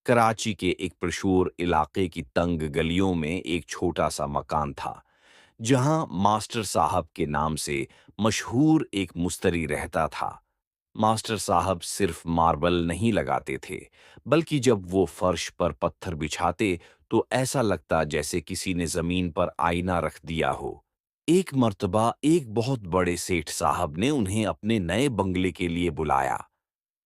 कराची के एक प्रशूर इलाके की तंग गलियों में एक छोटा सा मकान था, जहां मास्टर साहब के नाम से मशहूर एक मुस्तरी रहता था। मास्टर साहब सिर्फ मार्बल नहीं लगाते थे, बल्कि जब वो फर्श पर पत्थर बिछाते तो ऐसा लगता जैसे किसी ने जमीन पर आईना रख दिया हो। एक मर्तबा एक बहुत बड़े सेठ साहब ने उन्हें अपने नए बंगले के लिए बुलाया।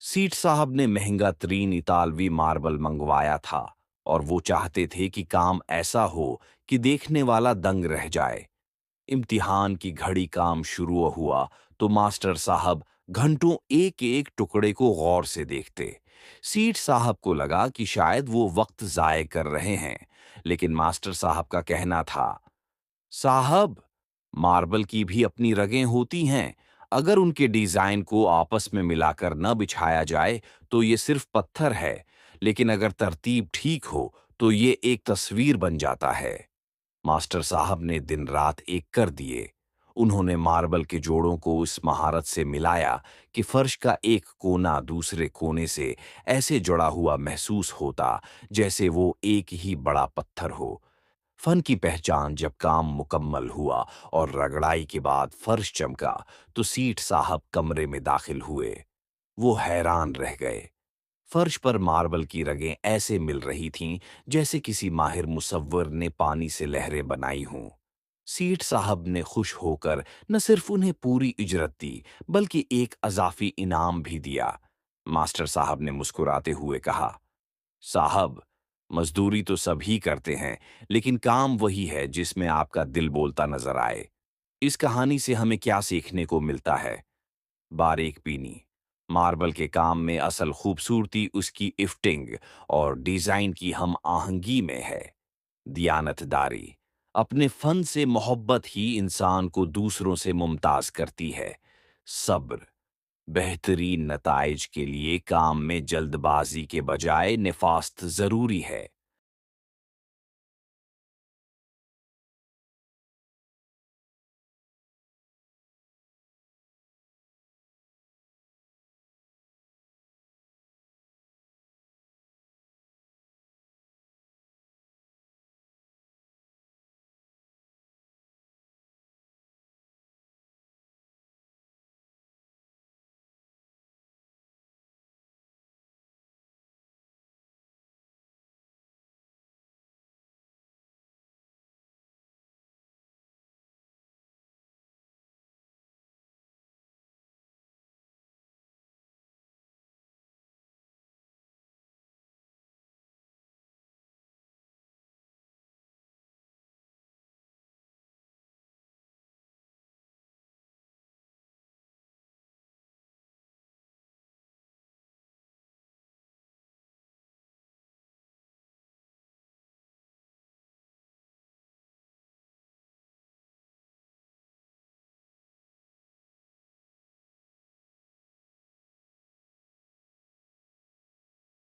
सीठ साहब ने महंगा तरीन इतालवी मार्बल मंगवाया था और वो चाहते थे कि काम ऐसा हो कि देखने वाला दंग रह जाए। इम्तिहान की घड़ी काम शुरू हुआ तो मास्टर साहब घंटों एक एक टुकड़े को गौर से देखते। सीठ साहब को लगा कि शायद वो वक्त जाये कर रहे हैं, लेकिन मास्टर साहब का कहना था, साहब, मार्बल की भी अपनी रगें होती हैं। अगर उनके डिजाइन को आपस में मिलाकर न बिछाया जाए तो ये सिर्फ पत्थर है, लेकिन अगर तरतीब ठीक हो तो ये एक तस्वीर बन जाता है। मास्टर साहब ने दिन रात एक कर दिए। उन्होंने मार्बल के जोड़ों को इस महारत से मिलाया कि फर्श का एक कोना दूसरे कोने से ऐसे जुड़ा हुआ महसूस होता जैसे वो एक ही बड़ा पत्थर हो। फन की पहचान जब काम मुकम्मल हुआ और रगड़ाई के बाद फर्श चमका तो सीठ साहब कमरे में दाखिल हुए। वो हैरान रह गए। फर्श पर मार्बल की रगें ऐसे मिल रही थीं जैसे किसी माहिर मुसव्विर ने पानी से लहरें बनाई हों। सीठ साहब ने खुश होकर न सिर्फ उन्हें पूरी इजरत दी, बल्कि एक अजाफी इनाम भी दिया। मास्टर साहब ने मुस्कुराते हुए कहा, साहब, मजदूरी तो सभी करते हैं, लेकिन काम वही है जिसमें आपका दिल बोलता नजर आए। इस कहानी से हमें क्या सीखने को मिलता है? बारीक बीनी, मार्बल के काम में असल खूबसूरती उसकी इफ्टिंग और डिजाइन की हम आहंगी में है। दियानतदारी, अपने फन से मोहब्बत ही इंसान को दूसरों से मुमताज करती है। सब्र, बेहतरीन नताइज के लिए काम में जल्दबाजी के बजाय निफास्त जरूरी है।